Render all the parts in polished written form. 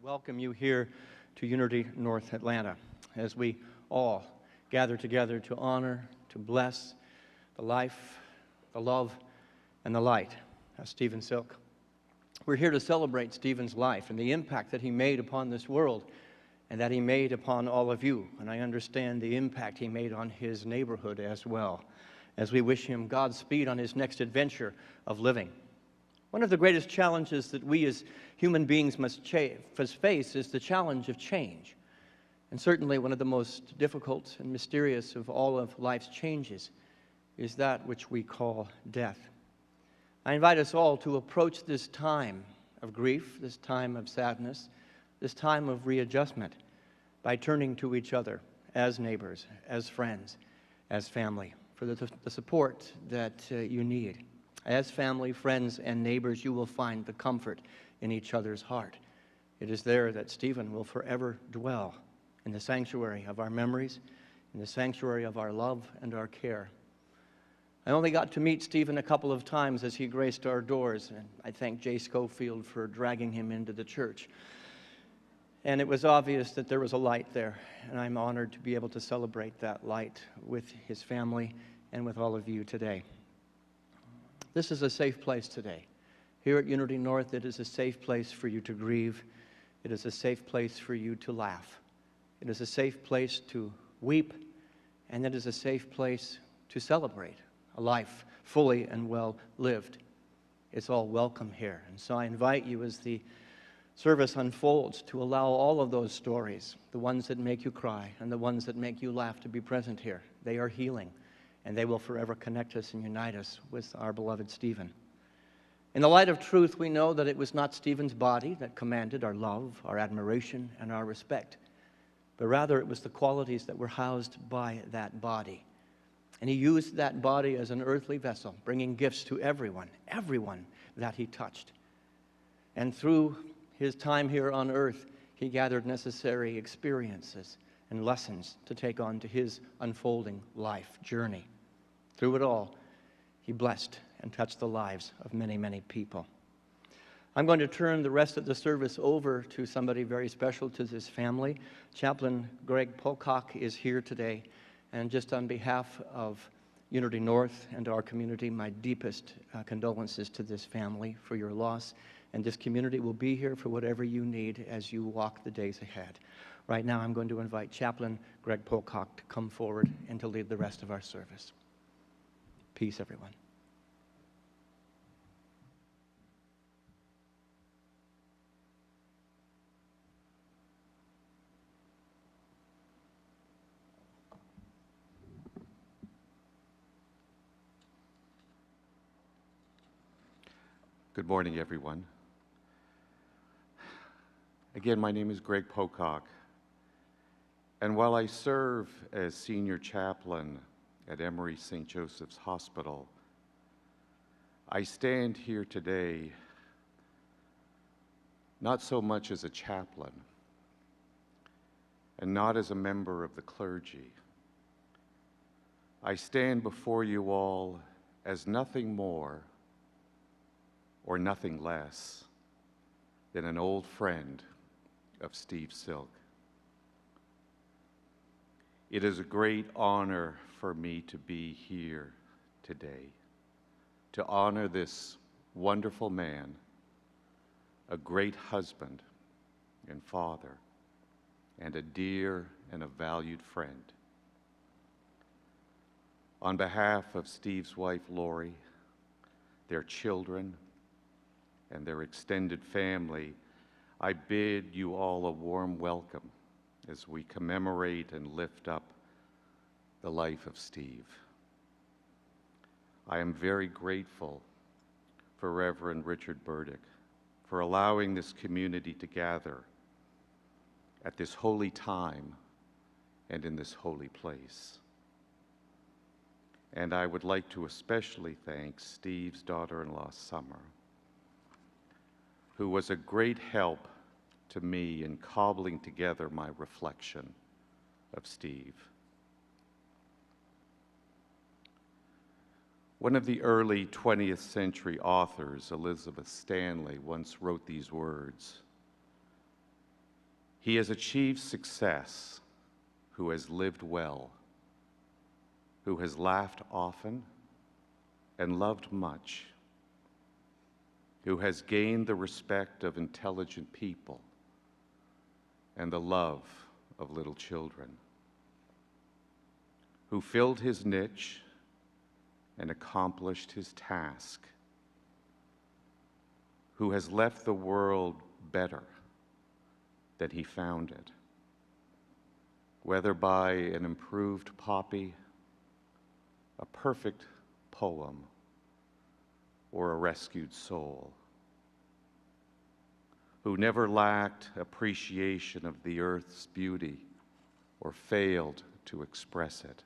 welcome you here to Unity North Atlanta as we all gather together to honor, to bless the life, the love, and the light of Stephen Silk. We're here to celebrate Stephen's life and the impact that he made upon this world and that he made upon all of you. And I understand the impact he made on his neighborhood as well, as we wish him Godspeed on his next adventure of living. One of the greatest challenges that we as human beings must face is the challenge of change. And certainly one of the most difficult and mysterious of all of life's changes is that which we call death. I invite us all to approach this time of grief, this time of sadness, this time of readjustment by turning to each other as neighbors, as friends, as family, for the support that you need. As family, friends, and neighbors, you will find the comfort in each other's heart. It is there that Stephen will forever dwell, in the sanctuary of our memories, in the sanctuary of our love and our care. I only got to meet Stephen a couple of times as he graced our doors, and I thank Jay Schofield for dragging him into the church. And it was obvious that there was a light there, and I'm honored to be able to celebrate that light with his family and with all of you today. This is a safe place today. Here at Unity North, it is a safe place for you to grieve. It is a safe place for you to laugh. It is a safe place to weep, and it is a safe place to celebrate a life fully and well lived. It's all welcome here. And so I invite you as the service unfolds to allow all of those stories, the ones that make you cry and the ones that make you laugh, to be present here. They are healing, and they will forever connect us and unite us with our beloved Stephen. In the light of truth, we know that it was not Stephen's body that commanded our love, our admiration, and our respect, but rather it was the qualities that were housed by that body. And he used that body as an earthly vessel, bringing gifts to everyone that he touched. And through his time here on earth, he gathered necessary experiences and lessons to take on to his unfolding life journey. Through it all, he blessed and touched the lives of many, many people. I'm going to turn the rest of the service over to somebody very special to this family. Chaplain Greg Pocock is here today, and just on behalf of Unity North and our community, my deepest condolences to this family for your loss, and this community will be here for whatever you need as you walk the days ahead. Right now, I'm going to invite Chaplain Greg Pocock to come forward and to lead the rest of our service. Peace, everyone. Good morning, everyone. Again, my name is Greg Pocock, and while I serve as senior chaplain at Emory St. Joseph's Hospital, I stand here today not so much as a chaplain and not as a member of the clergy. I stand before you all as nothing more or nothing less than an old friend of Steve Silk. It is a great honor for me to be here today, to honor this wonderful man, a great husband and father, and a dear and a valued friend. On behalf of Steve's wife, Lori, their children, and their extended family, I bid you all a warm welcome as we commemorate and lift up the life of Steve. I am very grateful for Reverend Richard Burdick for allowing this community to gather at this holy time and in this holy place. And I would like to especially thank Steve's daughter-in-law, Summer, who was a great help to me in cobbling together my reflection of Steve. One of the early 20th century authors, Elizabeth Stanley, once wrote these words: He has achieved success who has lived well, who has laughed often and loved much, who has gained the respect of intelligent people and the love of little children, who filled his niche and accomplished his task, who has left the world better than he found it, whether by an improved poppy, a perfect poem, or a rescued soul, who never lacked appreciation of the earth's beauty or failed to express it,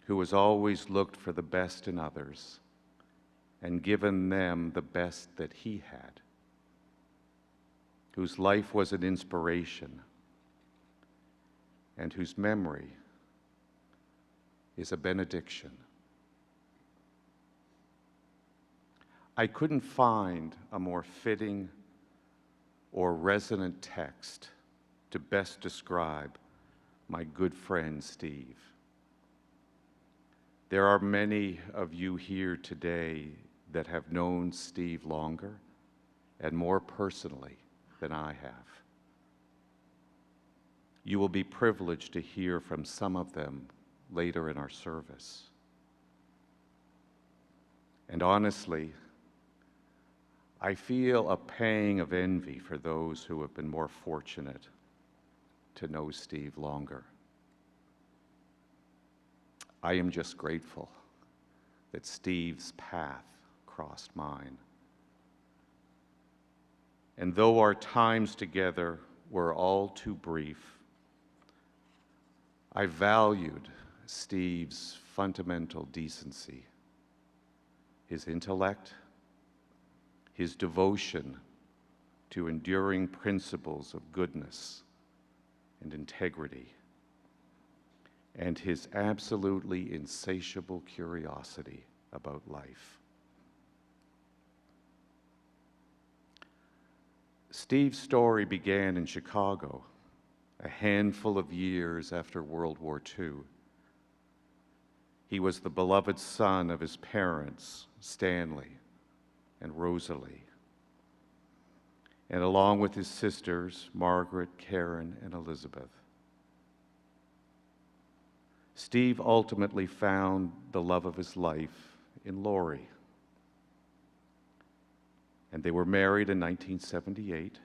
who has always looked for the best in others and given them the best that he had, whose life was an inspiration and whose memory is a benediction. I couldn't find a more fitting or resonant text to best describe my good friend Steve. There are many of you here today that have known Steve longer and more personally than I have. You will be privileged to hear from some of them later in our service. And honestly, I feel a pang of envy for those who have been more fortunate to know Steve longer. I am just grateful that Steve's path crossed mine. And though our times together were all too brief, I valued Steve's fundamental decency, his intellect, his devotion to enduring principles of goodness and integrity, and his absolutely insatiable curiosity about life. Steve's story began in Chicago, a handful of years after World War II. He was the beloved son of his parents, Stanley and Rosalie, and along with his sisters, Margaret, Karen, and Elizabeth. Steve ultimately found the love of his life in Lori, and they were married in 1978,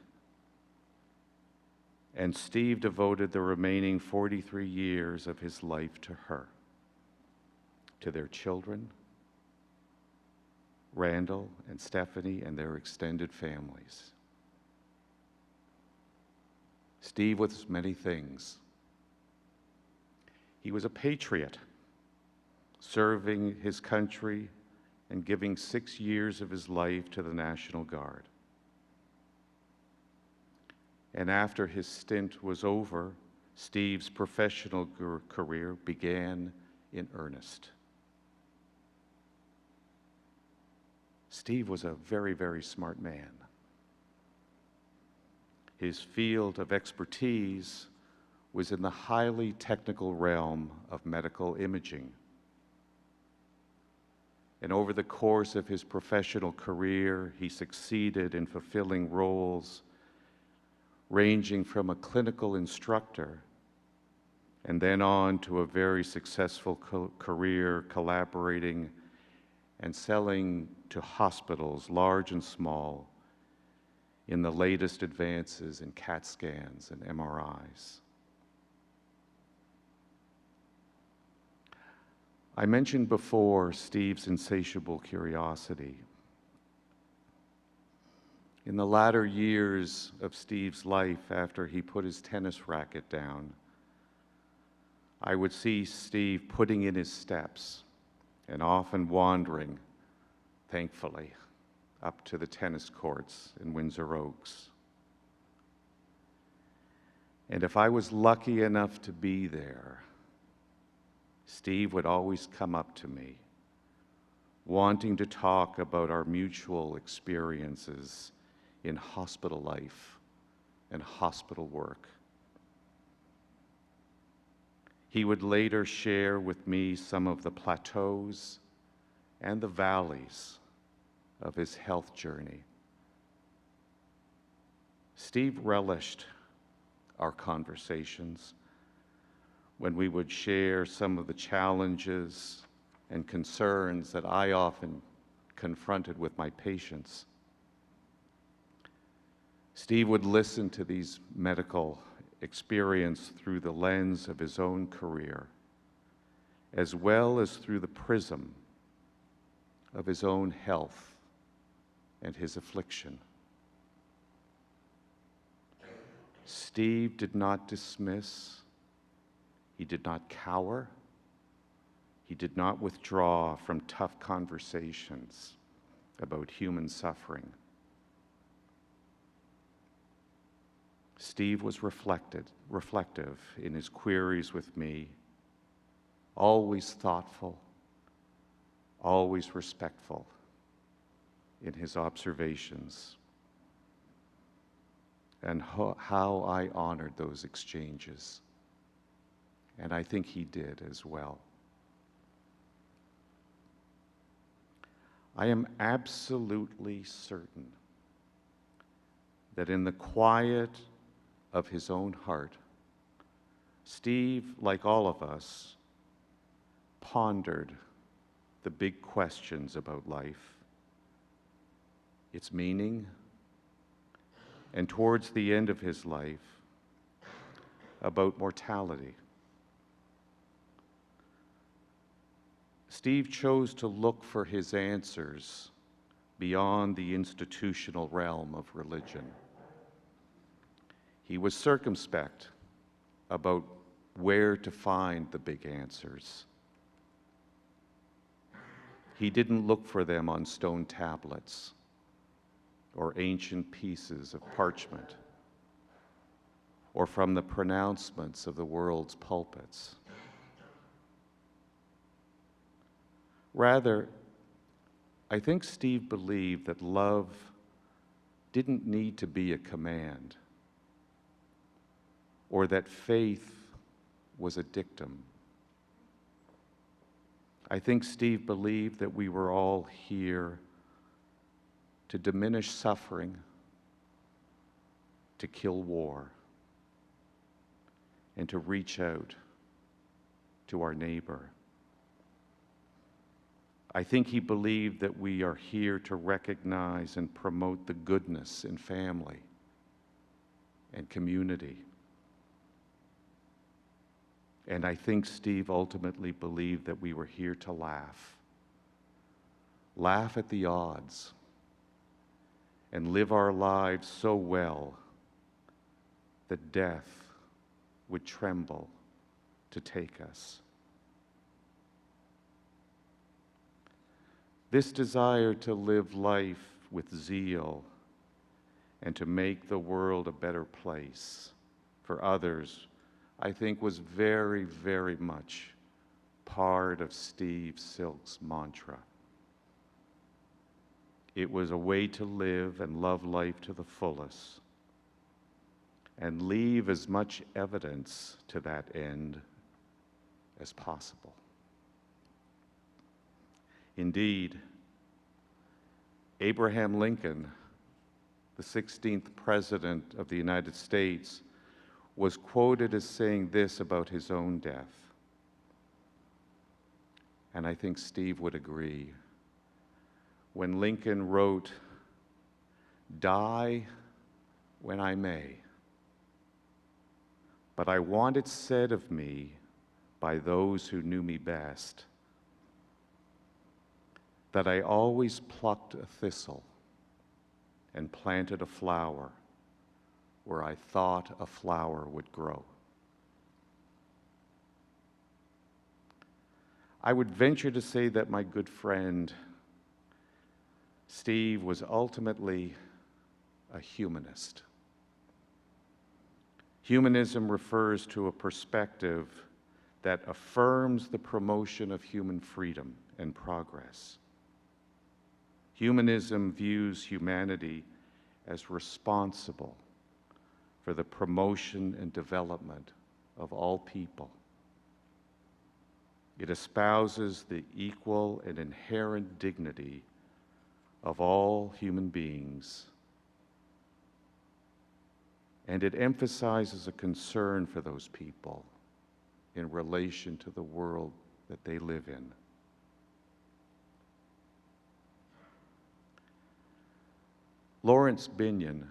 and Steve devoted the remaining 43 years of his life to her, to their children, Randall and Stephanie and their extended families. Steve was many things. He was a patriot, serving his country and giving 6 years of his life to the National Guard. And after his stint was over, Steve's professional career began in earnest. Steve was a very, very smart man. His field of expertise was in the highly technical realm of medical imaging. And over the course of his professional career, he succeeded in fulfilling roles ranging from a clinical instructor and then on to a very successful career collaborating and selling to hospitals, large and small, in the latest advances in CAT scans and MRIs. I mentioned before Steve's insatiable curiosity. In the latter years of Steve's life, after he put his tennis racket down, I would see Steve putting in his steps and often wandering, thankfully, up to the tennis courts in Windsor Oaks. And if I was lucky enough to be there, Steve would always come up to me, wanting to talk about our mutual experiences in hospital life and hospital work. He would later share with me some of the plateaus and the valleys of his health journey. Steve relished our conversations when we would share some of the challenges and concerns that I often confronted with my patients. Steve would listen to these medical experience through the lens of his own career, as well as through the prism of his own health and his affliction. Steve did not dismiss, he did not cower, he did not withdraw from tough conversations about human suffering. Steve was reflective in his queries with me, always thoughtful, always respectful in his observations, and how I honored those exchanges. And I think he did as well. I am absolutely certain that in the quiet of his own heart, Steve, like all of us, pondered the big questions about life, its meaning, and towards the end of his life, about mortality. Steve chose to look for his answers beyond the institutional realm of religion. He was circumspect about where to find the big answers. He didn't look for them on stone tablets or ancient pieces of parchment or from the pronouncements of the world's pulpits. Rather, I think Steve believed that love didn't need to be a command, or that faith was a dictum. I think Steve believed that we were all here to diminish suffering, to kill war, and to reach out to our neighbor. I think he believed that we are here to recognize and promote the goodness in family and community. And I think Steve ultimately believed that we were here to laugh at the odds, and live our lives so well that death would tremble to take us. This desire to live life with zeal and to make the world a better place for others, I think, was very, very much part of Steve Silk's mantra. It was a way to live and love life to the fullest and leave as much evidence to that end as possible. Indeed, Abraham Lincoln, the 16th President of the United States, was quoted as saying this about his own death. And I think Steve would agree. When Lincoln wrote, "Die when I may, but I want it said of me by those who knew me best, that I always plucked a thistle and planted a flower where I thought a flower would grow." I would venture to say that my good friend Steve was ultimately a humanist. Humanism refers to a perspective that affirms the promotion of human freedom and progress. Humanism views humanity as responsible for the promotion and development of all people. It espouses the equal and inherent dignity of all human beings, and it emphasizes a concern for those people in relation to the world that they live in. Lawrence Binyon,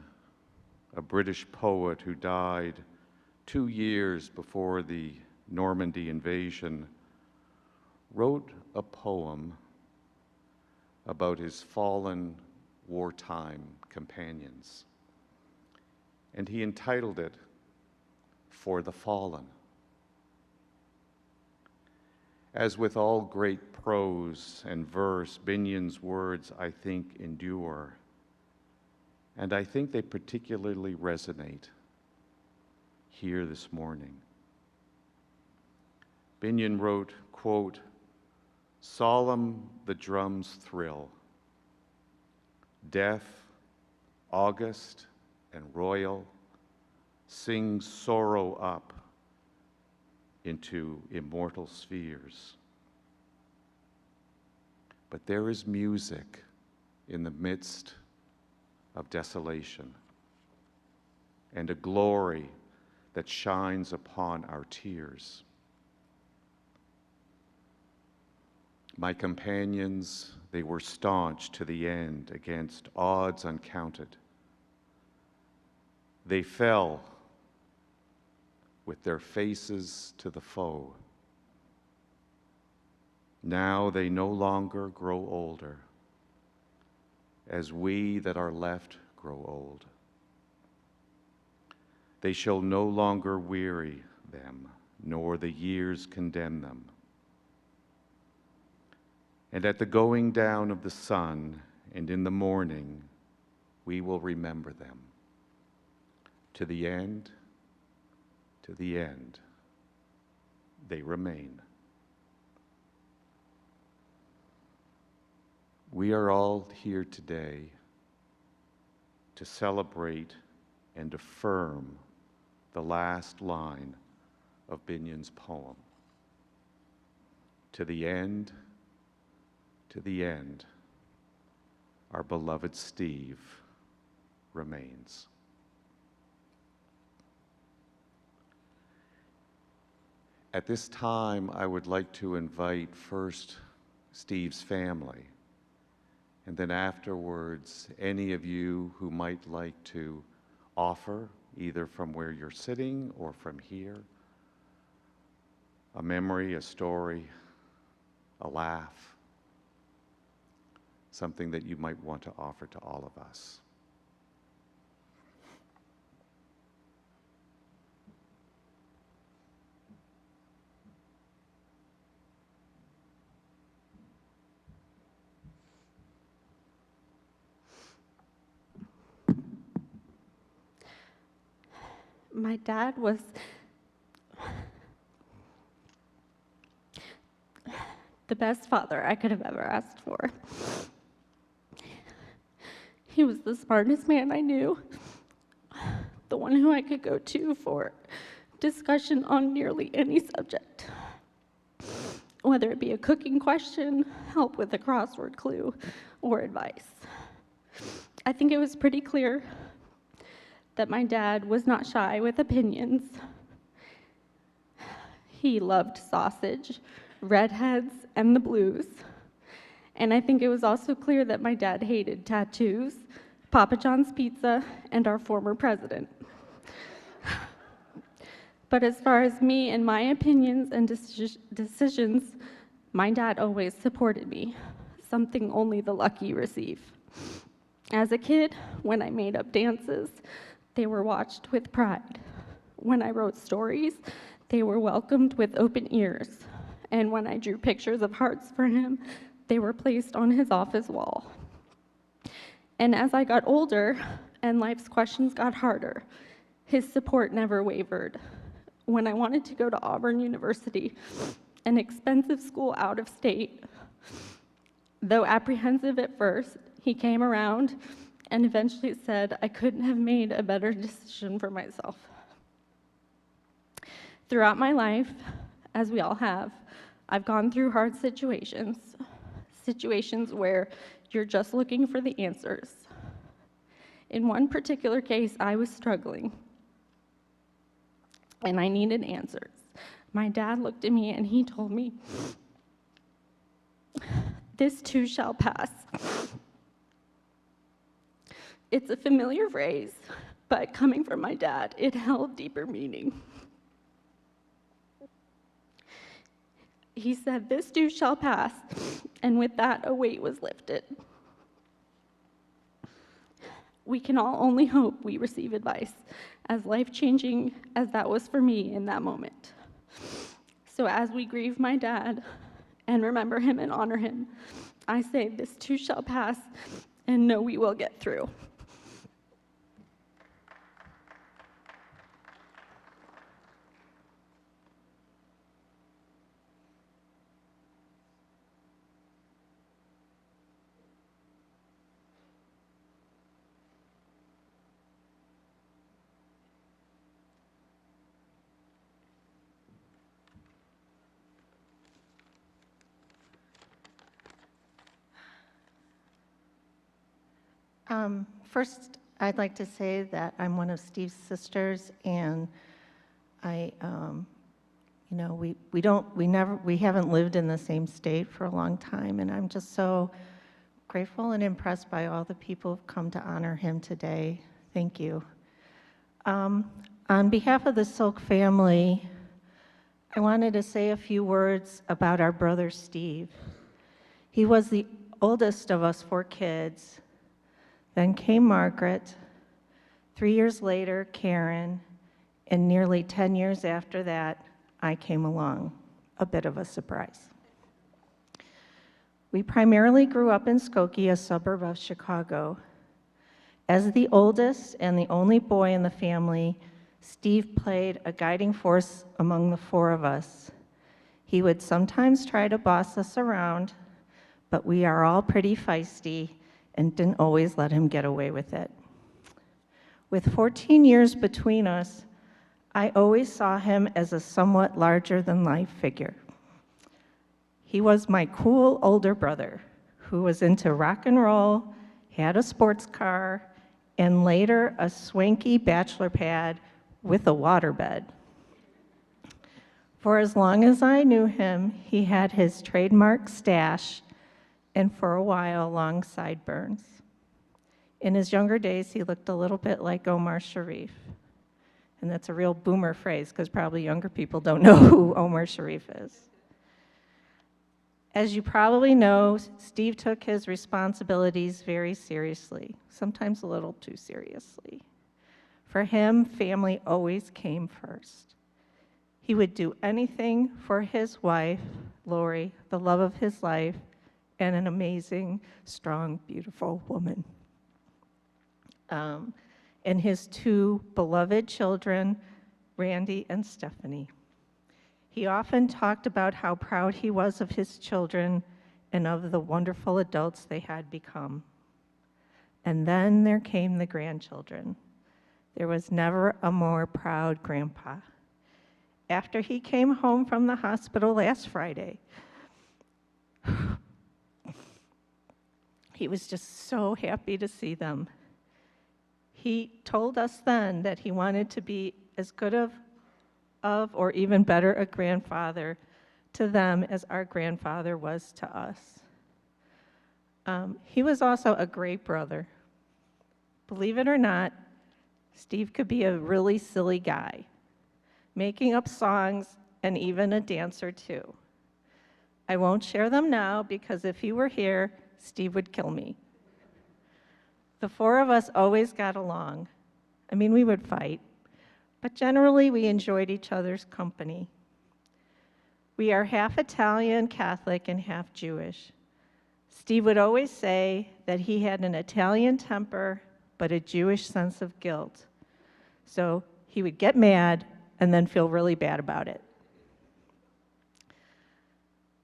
a British poet who died 2 years before the Normandy invasion, wrote a poem about his fallen wartime companions. And he entitled it, "For the Fallen." As with all great prose and verse, Binyon's words, I think, endure. And I think they particularly resonate here this morning. Binyon wrote, quote, "Solemn the drums thrill, death, august and royal, sings sorrow up into immortal spheres. But there is music in the midst of desolation, and a glory that shines upon our tears. My companions, they were staunch to the end against odds uncounted. They fell with their faces to the foe. Now they no longer grow older, as we that are left grow old. They shall no longer weary them, nor the years condemn them. And at the going down of the sun and in the morning, we will remember them. To the end, they remain. We are all here today to celebrate and affirm the last line of Binyon's poem. To the end, our beloved Steve remains. At this time, I would like to invite first Steve's family, and then afterwards, any of you who might like to offer, either from where you're sitting or from here, a memory, a story, a laugh, something that you might want to offer to all of us. My dad was the best father I could have ever asked for. He was the smartest man I knew, the one who I could go to for discussion on nearly any subject, whether it be a cooking question, help with a crossword clue, or advice. I think it was pretty clear that my dad was not shy with opinions. He loved sausage, redheads, and the blues. And I think it was also clear that my dad hated tattoos, Papa John's pizza, and our former president. But as far as me and my opinions and decisions, my dad always supported me, something only the lucky receive. As a kid, when I made up dances, they were watched with pride. When I wrote stories, they were welcomed with open ears. And when I drew pictures of hearts for him, they were placed on his office wall. And as I got older and life's questions got harder, his support never wavered. When I wanted to go to Auburn University, an expensive school out of state, though apprehensive at first, he came around, and eventually said I couldn't have made a better decision for myself. Throughout my life, as we all have, I've gone through hard situations where you're just looking for the answers. In one particular case, I was struggling, and I needed answers. My dad looked at me and he told me, "This too shall pass." It's a familiar phrase, but coming from my dad, it held deeper meaning. He said, "This too shall pass," and with that, a weight was lifted. We can all only hope we receive advice, as life-changing as that was for me in that moment. So as we grieve my dad and remember him and honor him, I say this too shall pass and know we will get through. First, I'd like to say that I'm one of Steve's sisters, and I, we haven't lived in the same state for a long time, and I'm just so grateful and impressed by all the people who've come to honor him today. Thank you. On behalf of the Silk family, I wanted to say a few words about our brother Steve. He was the oldest of us 4 kids. Then came Margaret, 3 years later, Karen, and nearly 10 years after that, I came along. A bit of a surprise. We primarily grew up in Skokie, a suburb of Chicago. As the oldest and the only boy in the family, Steve played a guiding force among the 4 of us. He would sometimes try to boss us around, but we are all pretty feisty and didn't always let him get away with it. With 14 years between us, I always saw him as a somewhat larger-than-life figure. He was my cool older brother who was into rock and roll, had a sports car, and later a swanky bachelor pad with a waterbed. For as long as I knew him, he had his trademark stash and for a while, long sideburns. In his younger days, he looked a little bit like Omar Sharif. And that's a real boomer phrase, because probably younger people don't know who Omar Sharif is. As you probably know, Steve took his responsibilities very seriously, sometimes a little too seriously. For him, family always came first. He would do anything for his wife, Lori, the love of his life, and an amazing, strong, beautiful woman. And his 2 beloved children, Randy and Stephanie. He often talked about how proud he was of his children and of the wonderful adults they had become. And then there came the grandchildren. There was never a more proud grandpa. After he came home from the hospital last Friday, he was just so happy to see them. He told us then that he wanted to be as good of or even better a grandfather to them as our grandfather was to us. He was also a great brother. Believe it or not, Steve could be a really silly guy, making up songs and even a dance or two. I won't share them now because if he were here, Steve would kill me. The 4 of us always got along. I mean, we would fight, but generally we enjoyed each other's company. We are half Italian Catholic and half Jewish. Steve would always say that he had an Italian temper, but a Jewish sense of guilt. So he would get mad and then feel really bad about it.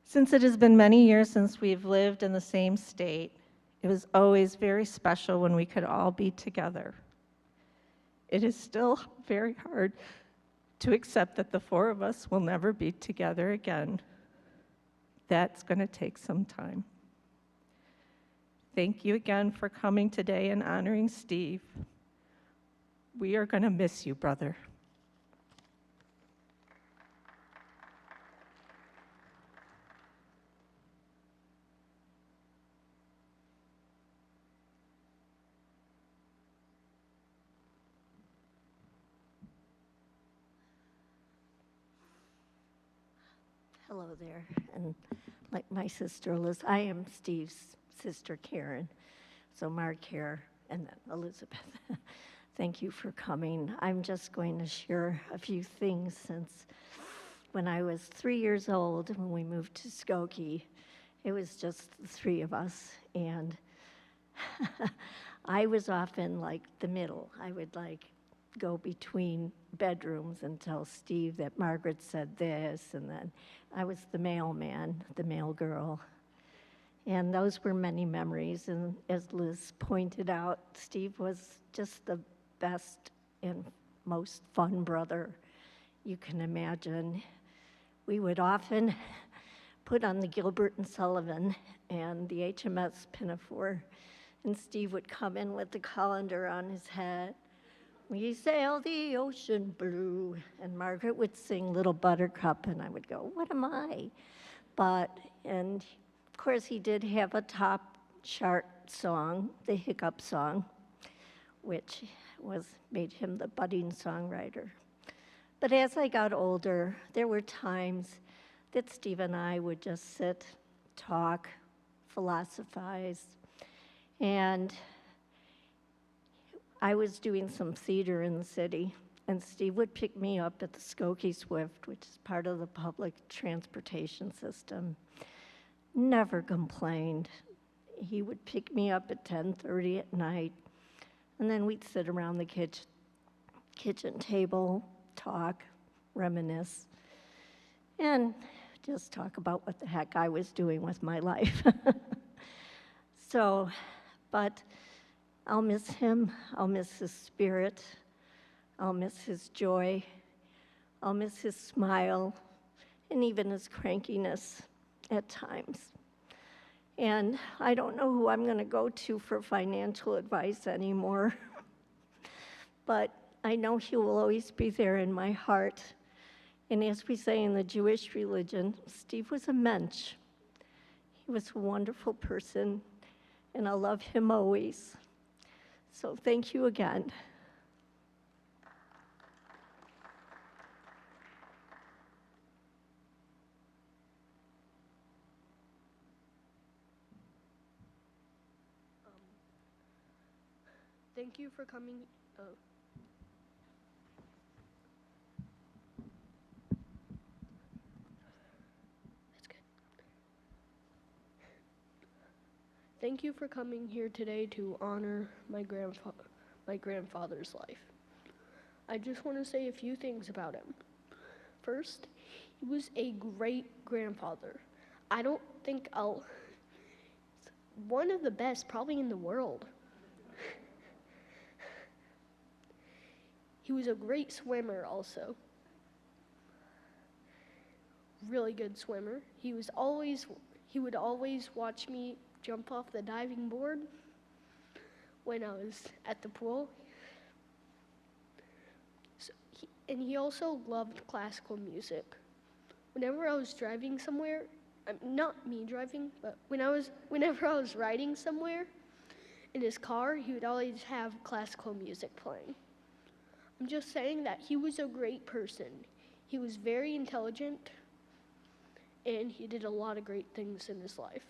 Since it has been many years since we've lived in the same state, It was always very special when we could all be together. It is still very hard to accept that the four of us will never be together again. That's going to take some time. Thank you again for coming today and honoring Steve. We are going to miss you, brother. Hello there, and like my sister Liz, I am Steve's sister Karen, so Mark here, and then Elizabeth. Thank you for coming. I'm just going to share a few things since when I was 3 years old, when we moved to Skokie, it was just the three of us, and I was often like the middle. I would like go between bedrooms and tell Steve that Margaret said this, and then I was the mailman, the mail girl. And those were many memories, and as Liz pointed out, Steve was just the best and most fun brother you can imagine. We would often put on the Gilbert and Sullivan and the HMS Pinafore, and Steve would come in with the colander on his head. We sail the ocean blue, and Margaret would sing Little Buttercup, and I would go, what am I? And of course he did have a top chart song, the Hiccup song, which made him the budding songwriter. But as I got older, there were times that Steve and I would just sit, talk, philosophize, and I was doing some theater in the city, and Steve would pick me up at the Skokie Swift, which is part of the public transportation system. Never complained. He would pick me up at 10:30 at night, and then we'd sit around the kitchen table, talk, reminisce, and just talk about what the heck I was doing with my life. But I'll miss him, I'll miss his spirit, I'll miss his joy, I'll miss his smile, and even his crankiness at times. And I don't know who I'm going to go to for financial advice anymore, but I know he will always be there in my heart. And as we say in the Jewish religion, Steve was a mensch. He was a wonderful person, and I'll love him always. So thank you again. Thank you for coming. That's good. Thank you for coming here today to honor my grandfather's life. I just want to say a few things about him. First, he was a great grandfather. I don't think one of the best, probably in the world. He was a great swimmer also. Really good swimmer. He would always watch me jump off the diving board when I was at the pool. And he also loved classical music. Whenever I was driving somewhere, not me driving, but whenever I was riding somewhere in his car, he would always have classical music playing. I'm just saying that he was a great person. He was very intelligent, and he did a lot of great things in his life.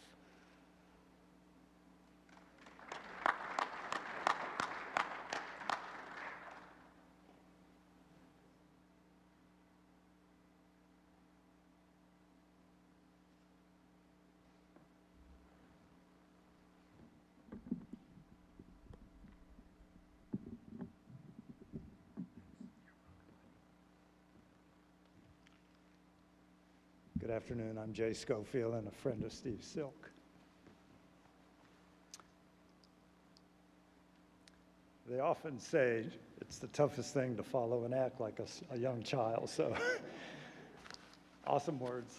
Good afternoon. I'm Jay Schofield and a friend of Steve Silk. They often say it's the toughest thing to follow and act like a young child, so awesome words.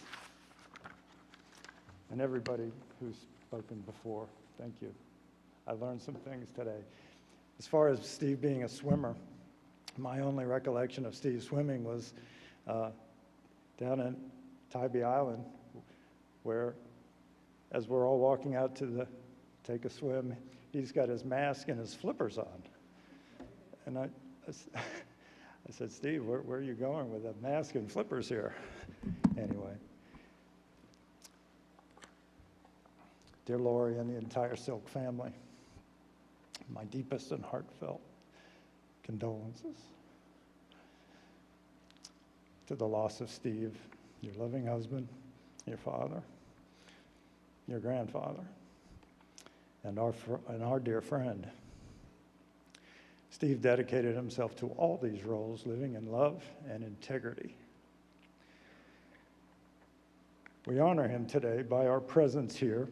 And everybody who's spoken before, thank you. I learned some things today. As far as Steve being a swimmer, my only recollection of Steve swimming was down in Tybee Island, where as we're all walking out to take a swim, he's got his mask and his flippers on. And I said, Steve, where are you going with a mask and flippers here? Anyway. Dear Lori and the entire Silk family, my deepest and heartfelt condolences to the loss of Steve, your loving husband, your father, your grandfather, and our dear friend. Steve dedicated himself to all these roles, living in love and integrity. We honor him today by our presence here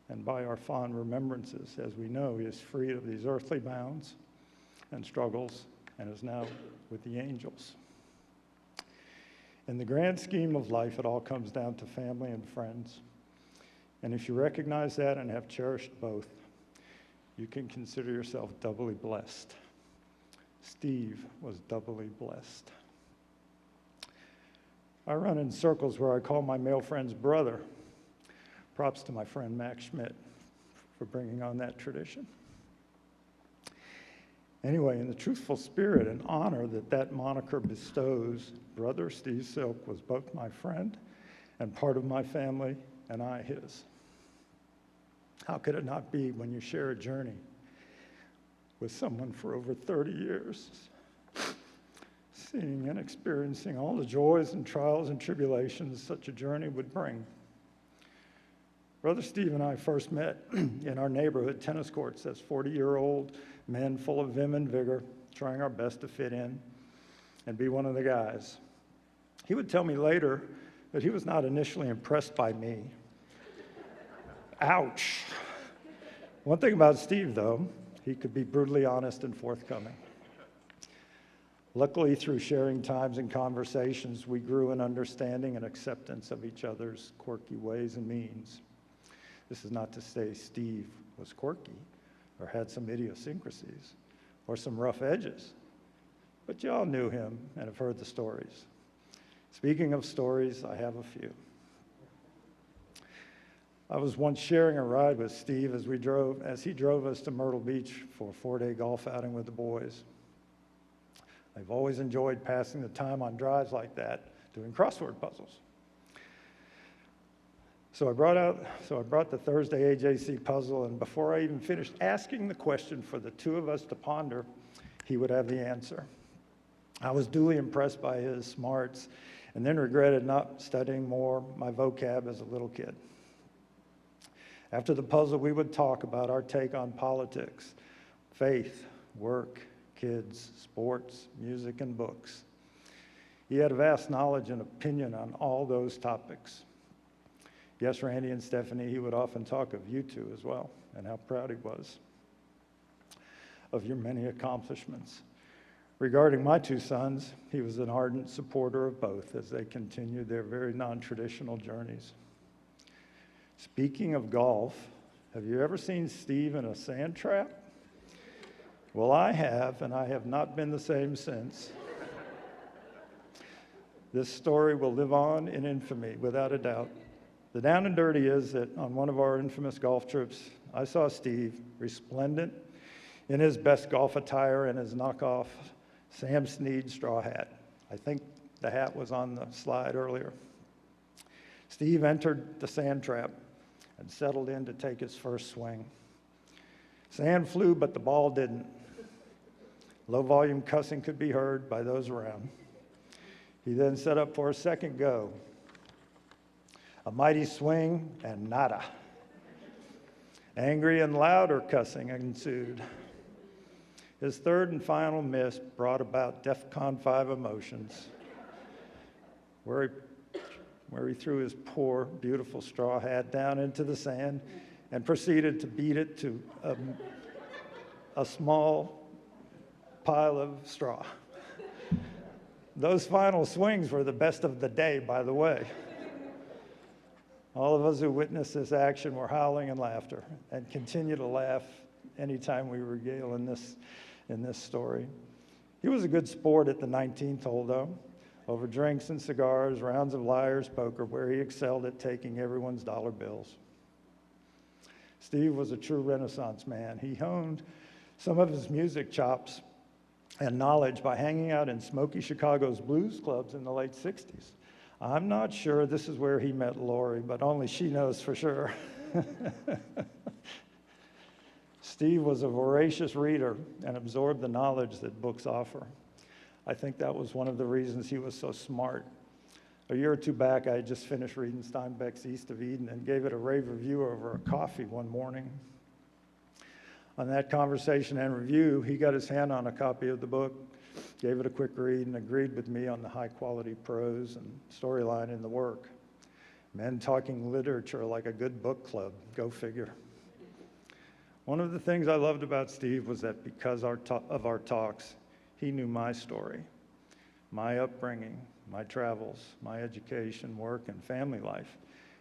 and by our fond remembrances, as we know he is free of these earthly bounds and struggles and is now with the angels. In the grand scheme of life, it all comes down to family and friends. And if you recognize that and have cherished both, you can consider yourself doubly blessed. Steve was doubly blessed. I run in circles where I call my male friends brother. Props to my friend Max Schmidt for bringing on that tradition. Anyway, in the truthful spirit and honor that moniker bestows, Brother Steve Silk was both my friend and part of my family, and I his. How could it not be when you share a journey with someone for over 30 years, seeing and experiencing all the joys and trials and tribulations such a journey would bring? Brother Steve and I first met in our neighborhood tennis courts as 40-year-old men full of vim and vigor, trying our best to fit in and be one of the guys. He would tell me later that he was not initially impressed by me. Ouch. One thing about Steve, though, he could be brutally honest and forthcoming. Luckily, through sharing times and conversations, we grew in understanding and acceptance of each other's quirky ways and means. This is not to say Steve was quirky or had some idiosyncrasies or some rough edges, but y'all knew him and have heard the stories. Speaking of stories, I have a few. I was once sharing a ride with Steve as he drove us to Myrtle Beach for a 4-day golf outing with the boys. I've always enjoyed passing the time on drives like that, doing crossword puzzles. So I brought the Thursday AJC puzzle, and before I even finished asking the question for the two of us to ponder, he would have the answer. I was duly impressed by his smarts, and then regretted not studying more my vocab as a little kid. After the puzzle, we would talk about our take on politics, faith, work, kids, sports, music, and books. He had a vast knowledge and opinion on all those topics. Yes, Randy and Stephanie, he would often talk of you two as well, and how proud he was of your many accomplishments. Regarding my two sons, he was an ardent supporter of both as they continued their very non-traditional journeys. Speaking of golf, have you ever seen Steve in a sand trap? Well, I have, and I have not been the same since. This story will live on in infamy, without a doubt. The down and dirty is that on one of our infamous golf trips, I saw Steve resplendent in his best golf attire and his knockoff Sam Snead straw hat. I think the hat was on the slide earlier. Steve entered the sand trap and settled in to take his first swing. Sand flew, but the ball didn't. Low volume cussing could be heard by those around. He then set up for a second go. A mighty swing and nada. Angry and louder cussing ensued. His third and final miss brought about DEFCON 5 emotions, where he threw his poor, beautiful straw hat down into the sand and proceeded to beat it to a small pile of straw. Those final swings were the best of the day, by the way. All of us who witnessed this action were howling in laughter and continue to laugh anytime we regale in this story. He was a good sport at the 19th hole, though, over drinks and cigars, rounds of liar's poker, where he excelled at taking everyone's dollar bills. Steve was a true Renaissance man. He honed some of his music chops and knowledge by hanging out in smoky Chicago's blues clubs in the late 60s. I'm not sure this is where he met Lori, but only she knows for sure. Steve was a voracious reader and absorbed the knowledge that books offer. I think that was one of the reasons he was so smart. A year or two back, I had just finished reading Steinbeck's East of Eden and gave it a rave review over a coffee one morning. On that conversation and review, he got his hand on a copy of the book, gave it a quick read, and agreed with me on the high-quality prose and storyline in the work. Men talking literature like a good book club, go figure. One of the things I loved about Steve was that because of our talks, he knew my story, my upbringing, my travels, my education, work, and family life,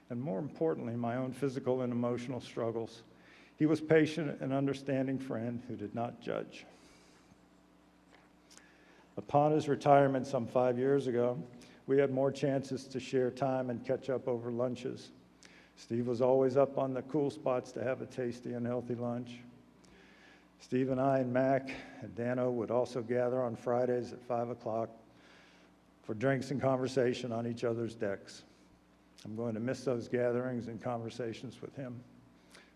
and more importantly, my own physical and emotional struggles. He was a patient and understanding friend who did not judge. Upon his retirement some 5 years ago, we had more chances to share time and catch up over lunches. Steve was always up on the cool spots to have a tasty and healthy lunch. Steve and I and Mac and Dano would also gather on Fridays at 5 o'clock for drinks and conversation on each other's decks. I'm going to miss those gatherings and conversations with him,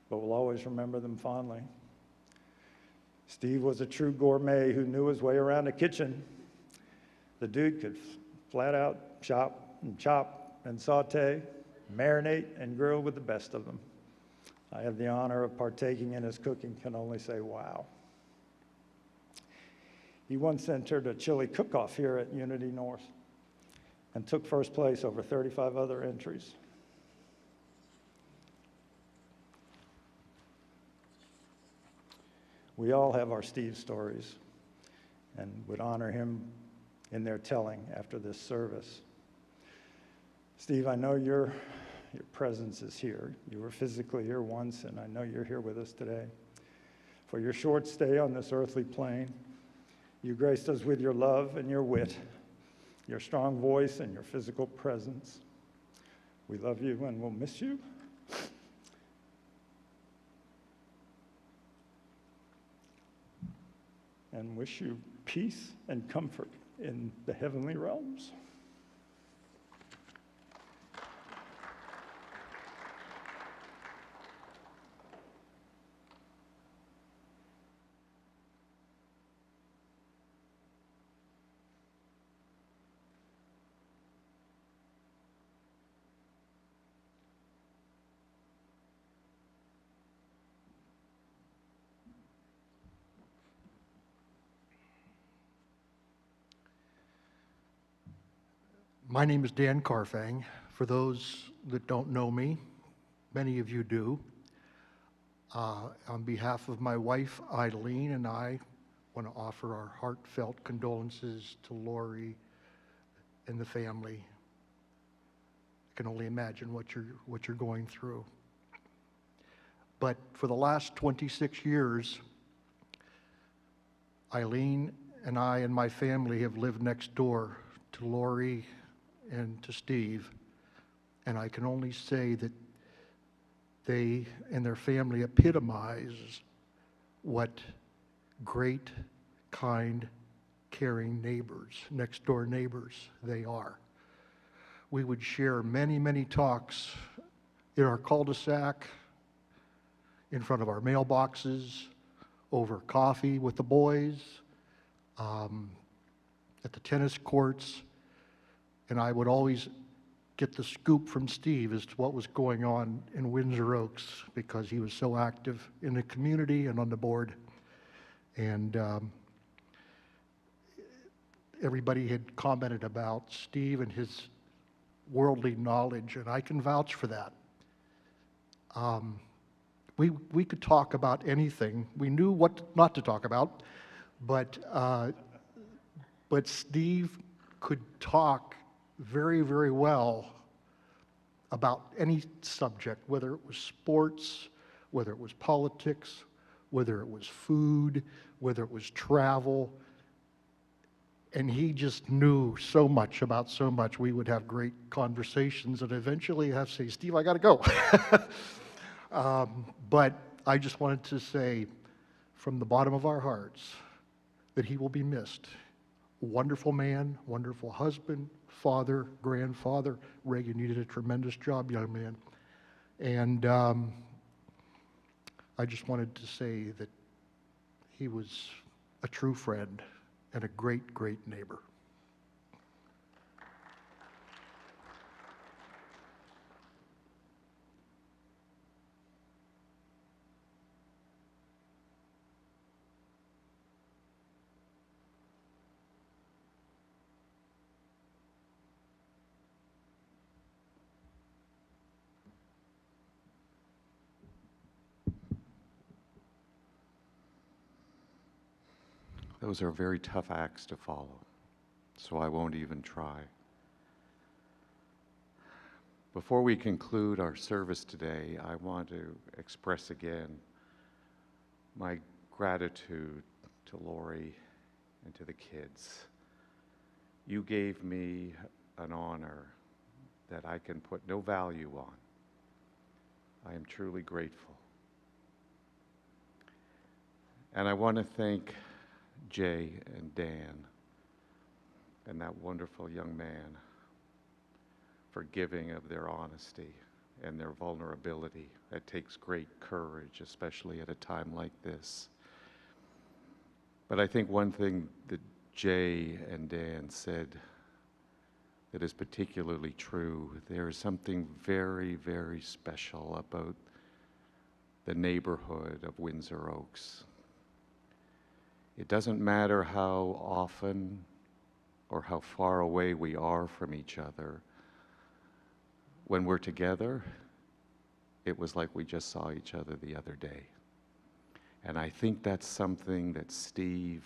but we'll always remember them fondly. Steve was a true gourmet who knew his way around a kitchen. The dude could flat out chop and saute, marinate and grill with the best of them. I have the honor of partaking in his cooking, can only say wow. He once entered a chili cook-off here at Unity North and took first place over 35 other entries. We all have our Steve stories and would honor him in their telling after this service. Steve, I know your presence is here. You were physically here once, and I know you're here with us today. For your short stay on this earthly plane, you graced us with your love and your wit, your strong voice and your physical presence. We love you and we'll miss you. And wish you peace and comfort in the heavenly realms. My name is Dan Carfang. For those that don't know me, many of you do. On behalf of my wife, Eileen, and I want to offer our heartfelt condolences to Lori and the family. I can only imagine what you're going through. But for the last 26 years, Eileen and I and my family have lived next door to Lori and to Steve, and I can only say that they and their family epitomize what great, kind, caring neighbors, next door neighbors they are. We would share many, many talks in our cul-de-sac, in front of our mailboxes, over coffee with the boys, at the tennis courts, and I would always get the scoop from Steve as to what was going on in Windsor Oaks because he was so active in the community and on the board. And everybody had commented about Steve and his worldly knowledge, and I can vouch for that. We could talk about anything. We knew what not to talk about, But, but Steve could talk very, very well about any subject, whether it was sports, whether it was politics, whether it was food, whether it was travel. And he just knew so much about so much. We would have great conversations, and eventually I'd have to say, Steve, I got to go. But I just wanted to say from the bottom of our hearts that he will be missed. Wonderful man, wonderful husband, father, grandfather. Reagan, you did a tremendous job, young man. And I just wanted to say that he was a true friend and a great, great neighbor. Those are very tough acts to follow, so I won't even try. Before we conclude our service today, I want to express again my gratitude to Lori and to the kids. You gave me an honor that I can put no value on. I am truly grateful. And I want to thank Jay and Dan and that wonderful young man for giving of their honesty and their vulnerability. It takes great courage, especially at a time like this. But I think one thing that Jay and Dan said that is particularly true, there is something very, very special about the neighborhood of Windsor Oaks. It doesn't matter how often or how far away we are from each other. When we're together, it was like we just saw each other the other day. And I think that's something that Steve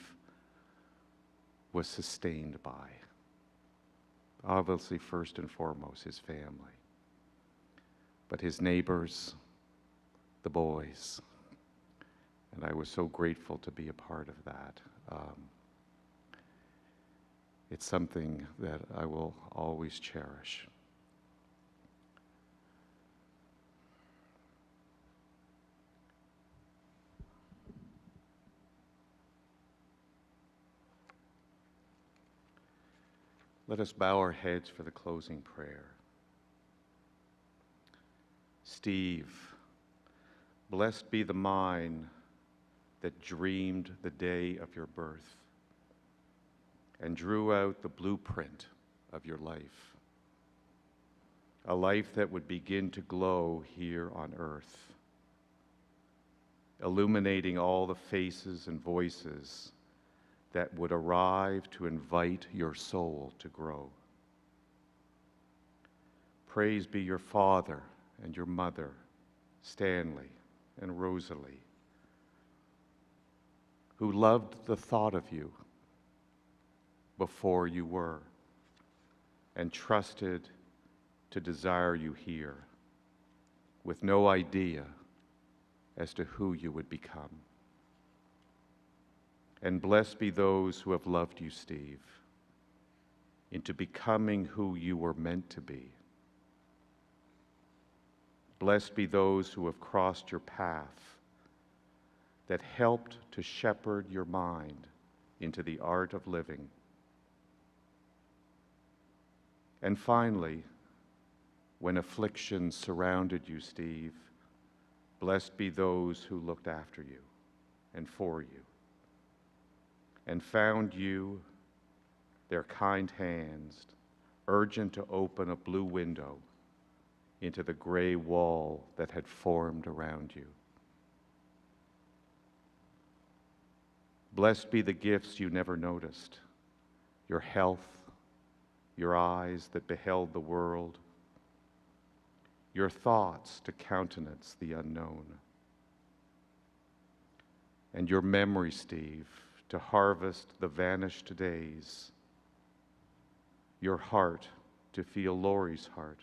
was sustained by. Obviously, first and foremost, his family. But his neighbors, the boys. And I was so grateful to be a part of that. It's something that I will always cherish. Let us bow our heads for the closing prayer. Steve, blessed be the mind that dreamed the day of your birth and drew out the blueprint of your life, a life that would begin to glow here on earth, illuminating all the faces and voices that would arrive to invite your soul to grow. Praise be your father and your mother, Stanley and Rosalie, who loved the thought of you before you were and trusted to desire you here with no idea as to who you would become. And blessed be those who have loved you, Steve, into becoming who you were meant to be. Blessed be those who have crossed your path that helped to shepherd your mind into the art of living. And finally, when affliction surrounded you, Steve, blessed be those who looked after you and for you and found you, their kind hands, urgent to open a blue window into the gray wall that had formed around you. Blessed be the gifts you never noticed, your health, your eyes that beheld the world, your thoughts to countenance the unknown, and your memory, Steve, to harvest the vanished days, your heart to feel Lori's heart,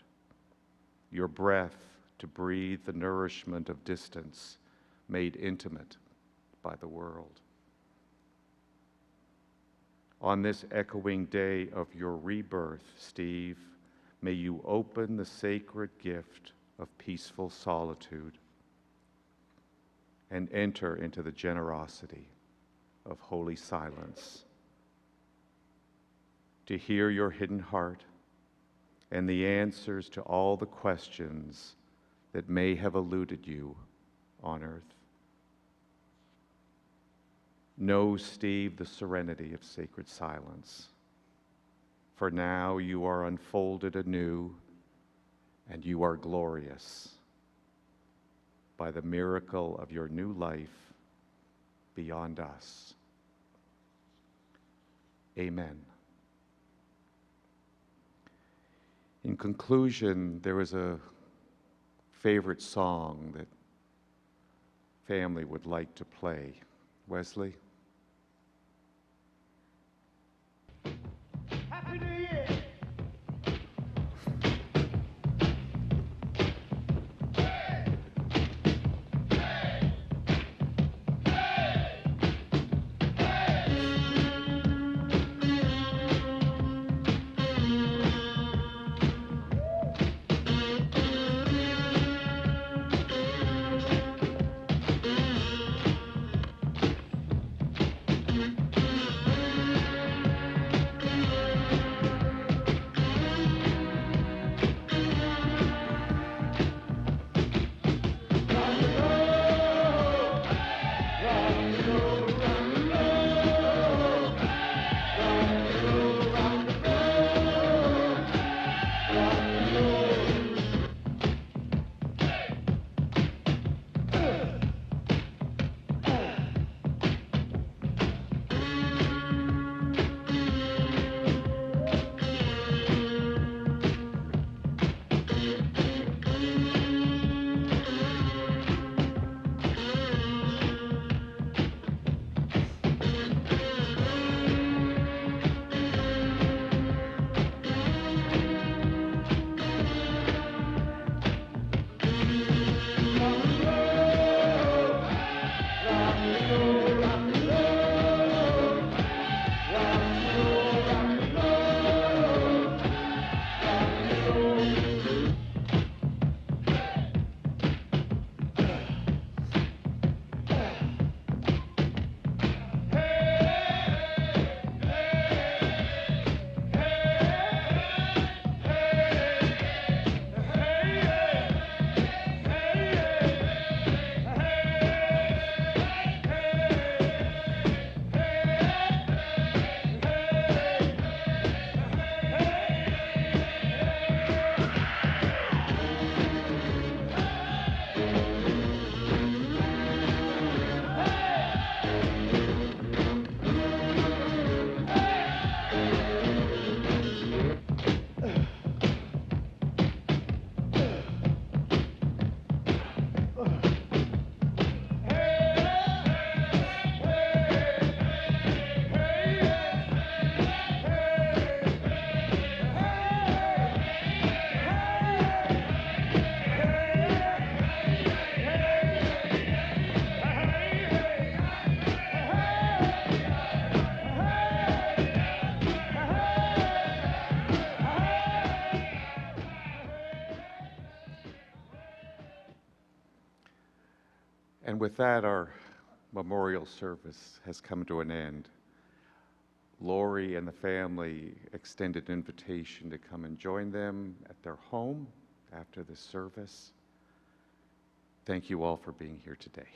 your breath to breathe the nourishment of distance made intimate by the world. On this echoing day of your rebirth, Steve, may you open the sacred gift of peaceful solitude and enter into the generosity of holy silence, to hear your hidden heart and the answers to all the questions that may have eluded you on earth. Know, Steve, the serenity of sacred silence, for now you are unfolded anew and you are glorious by the miracle of your new life beyond us. Amen. In conclusion, there was a favorite song that family would like to play. Wesley? Happy New Year! And with that, our memorial service has come to an end. Lori and the family extended an invitation to come and join them at their home after the service. Thank you all for being here today.